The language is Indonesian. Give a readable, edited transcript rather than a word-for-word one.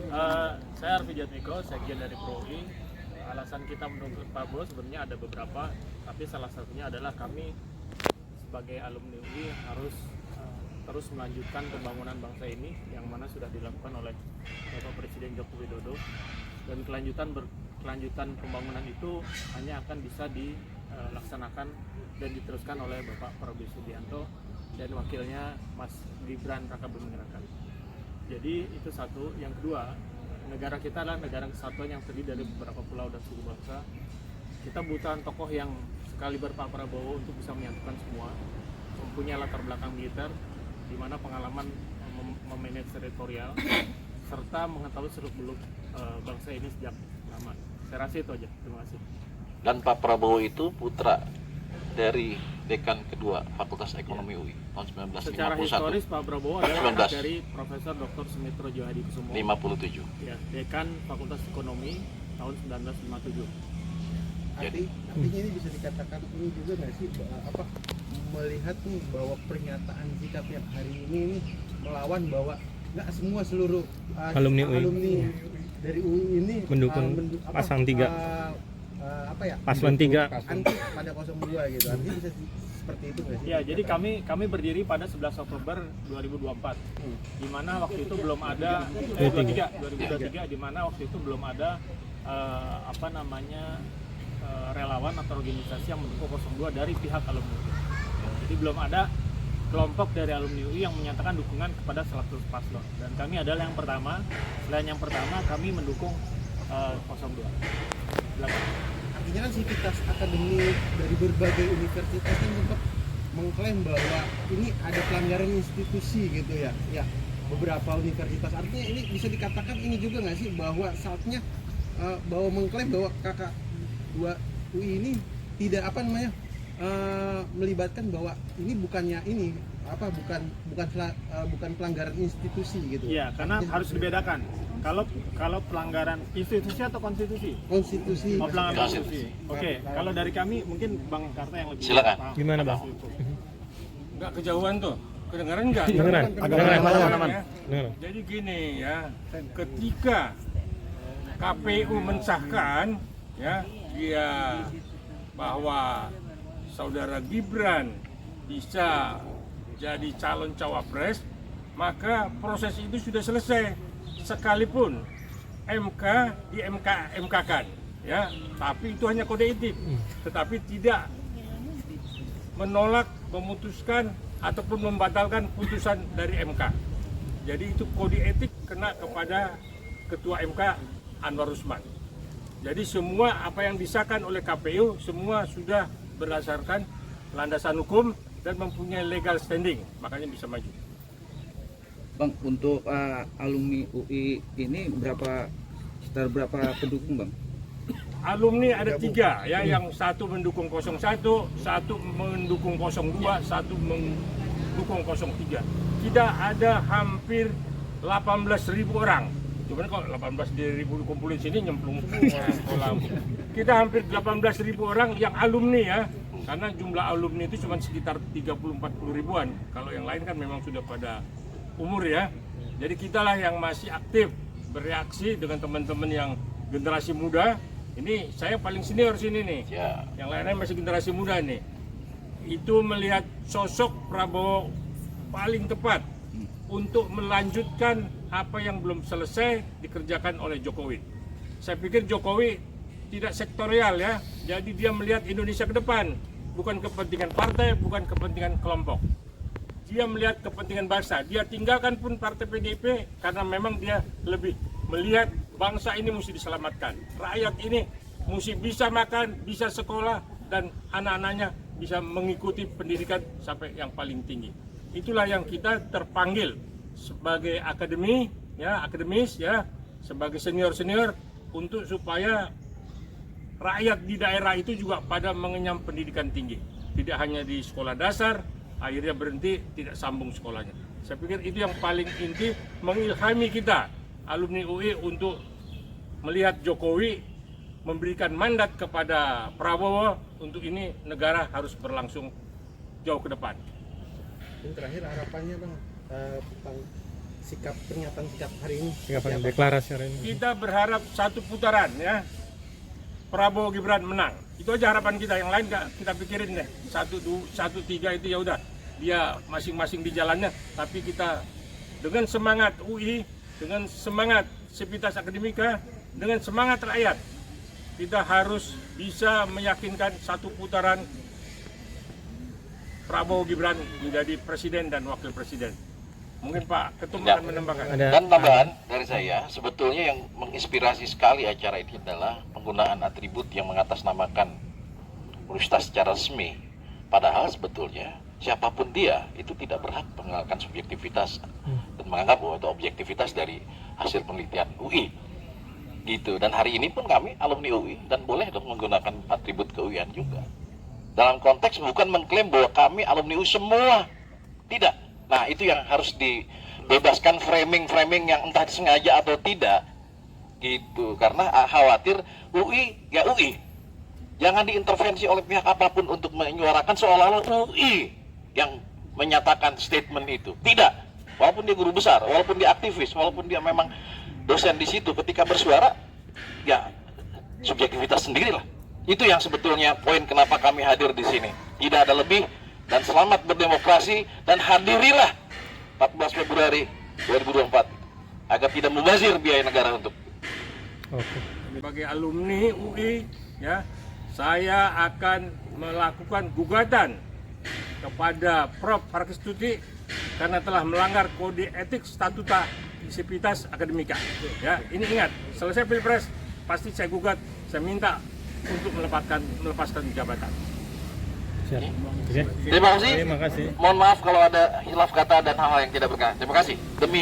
Saya Arfi Jatmiko, sekjen dari ProUI. Alasan kita mendukung Pak Prabowo sebenarnya ada beberapa, tapi salah satunya adalah kami sebagai alumni UI harus terus melanjutkan pembangunan bangsa ini yang mana sudah dilakukan oleh Bapak Presiden Joko Widodo, dan kelanjutan pembangunan itu hanya akan bisa dilaksanakan dan diteruskan oleh Bapak Prabowo Subianto dan wakilnya Mas Gibran Rakabuming Raka. Jadi itu satu. Yang kedua, negara kita adalah negara kesatuan yang terdiri dari beberapa pulau dan suku bangsa. Kita butuh tokoh yang sekaliber Pak Prabowo untuk bisa menyatukan semua, mempunyai latar belakang militer, di mana pengalaman memanage teritorial, serta mengetahui seluk-beluk bangsa ini sejak lama. Saya rasa itu aja. Terima kasih. Dan Pak Prabowo itu putra dari dekan kedua Fakultas Ekonomi UI tahun 1951. Secara historis Pak Prabowo adalah 19. dari Profesor Dr. Sumitro Johadi Kusumo, 57. ya, dekan Fakultas Ekonomi tahun 1957. Artinya ini bisa dikatakan ini juga nggak sih melihat nih bahwa pernyataan sikap yang hari ini melawan bahwa nggak semua seluruh alumni dari UI ini mendukung pasang 3. Paslon 3 anti pada 02 gitu. Artinya bisa seperti itu nggak sih? Ya, jadi kami berdiri pada 11 Oktober 2024, di mana waktu itu belum ada 2023, di mana waktu itu belum ada relawan atau organisasi yang mendukung 02 dari pihak alumni UI. Jadi belum ada kelompok dari alumni UI yang menyatakan dukungan kepada 100 paslon. Dan kami adalah yang pertama. Selain yang pertama, kami mendukung 02. Silakan. Artinya kan sivitas akademik dari berbagai universitas kan sempat mengklaim bahwa ini ada pelanggaran institusi gitu ya. Ya, beberapa universitas. Artinya ini bisa dikatakan ini juga nggak sih bahwa saatnya bahwa mengklaim bahwa kakak 2 UI ini tidak melibatkan bahwa ini bukannya ini bukan pelanggaran institusi gitu. Iya, karena harus dibedakan. Kalau pelanggaran institusi atau konstitusi? Konstitusi. Oh, pelanggaran konstitusi. Oke, kalau dari kami mungkin Bang Karta yang lebih Silakan. paham. Gimana, Bang? Nggak kejauhan tuh, kedengaran nggak? Kedengeran. Ya. Jadi gini ya, ketika KPU mensahkan ya dia bahwa saudara Gibran bisa jadi calon cawapres, maka proses itu sudah selesai. Sekalipun MK-kan, ya, tapi itu hanya kode etik, tetapi tidak menolak, memutuskan ataupun membatalkan putusan dari MK. Jadi itu kode etik kena kepada Ketua MK Anwar Usman. Jadi semua apa yang disahkan oleh KPU semua sudah berdasarkan landasan hukum dan mempunyai legal standing, makanya bisa maju. Bang, untuk alumni UI ini sekitar berapa pendukung, Bang? Alumni ada 3 ya, yang satu mendukung 01, satu mendukung 02, satu mendukung 03. Kita ada hampir 18.000 orang. Cuman kalau 18.000 dikumpulin sini nyemplung semua. Kita hampir 18.000 orang yang alumni ya. Karena jumlah alumni itu cuma sekitar 30-40 ribuan. Kalau yang lain kan memang sudah pada umur ya. Jadi kitalah yang masih aktif bereaksi dengan teman-teman yang generasi muda. Ini saya paling senior sini nih. Ya. Yang lainnya masih generasi muda nih. Itu melihat sosok Prabowo paling tepat untuk melanjutkan apa yang belum selesai dikerjakan oleh Jokowi. Saya pikir Jokowi tidak sektorial ya. Jadi dia melihat Indonesia ke depan, bukan kepentingan partai, bukan kepentingan kelompok. Dia melihat kepentingan bangsa. Dia tinggalkan pun partai PDIP karena memang dia lebih melihat bangsa ini mesti diselamatkan. Rakyat ini mesti bisa makan, bisa sekolah, dan anak-anaknya bisa mengikuti pendidikan sampai yang paling tinggi. Itulah yang kita terpanggil sebagai akademis ya, sebagai senior-senior untuk supaya rakyat di daerah itu juga pada mengenyam pendidikan tinggi. Tidak hanya di sekolah dasar, akhirnya berhenti, tidak sambung sekolahnya. Saya pikir itu yang paling inti, mengilhami kita, alumni UI, untuk melihat Jokowi memberikan mandat kepada Prabowo untuk ini negara harus berlangsung jauh ke depan. Yang terakhir harapannya Bang tentang sikap pernyataan sikap hari ini? Sikap Seperti apa? deklarasi hari ini. Kita berharap satu putaran ya, Prabowo Gibran menang. Itu aja harapan kita. Yang lain nggak kita pikirin deh. 1-3 itu ya udah, dia masing-masing di jalannya. Tapi kita dengan semangat UI, dengan semangat Sivitas Akademika, dengan semangat rakyat, kita harus bisa meyakinkan satu putaran Prabowo Gibran menjadi presiden dan wakil presiden. Mungkin Pak Ketum Ya. akan menambahkan. Dan tambahan dari saya, sebetulnya yang menginspirasi sekali acara ini adalah penggunaan atribut yang mengatasnamakan universitas secara resmi. Padahal sebetulnya siapapun dia itu tidak berhak mengenalkan subjektivitas dan menganggap bahwa itu objektivitas dari hasil penelitian UI. Gitu. Dan hari ini pun kami alumni UI dan boleh dong menggunakan atribut ke-UI-an juga. Dalam konteks bukan mengklaim bahwa kami alumni UI semua. Tidak. Nah, itu yang harus dibebaskan framing-framing yang entah disengaja atau tidak. Gitu. Karena khawatir UI ya UI. Jangan diintervensi oleh pihak apapun untuk menyuarakan seolah-olah UI yang menyatakan statement itu. Tidak. Walaupun dia guru besar, walaupun dia aktivis, walaupun dia memang dosen di situ, ketika bersuara ya subjektivitas sendirilah. Itu yang sebetulnya poin kenapa kami hadir di sini. Tidak ada lebih. Dan selamat berdemokrasi dan hadirilah 14 Februari 2024 agar tidak membazir biaya negara untuk. Oke. Sebagai alumni UI, ya, saya akan melakukan gugatan kepada Prof. Harkestuti karena telah melanggar kode etik statuta Sivitas Akademika. Ya, ini ingat, selesai Pilpres pasti saya gugat, saya minta untuk melepaskan jabatan. Siap. Oke. Terima kasih. Terima kasih. Mohon maaf kalau ada hilaf kata dan hal-hal yang tidak berkenan. Terima kasih. Demi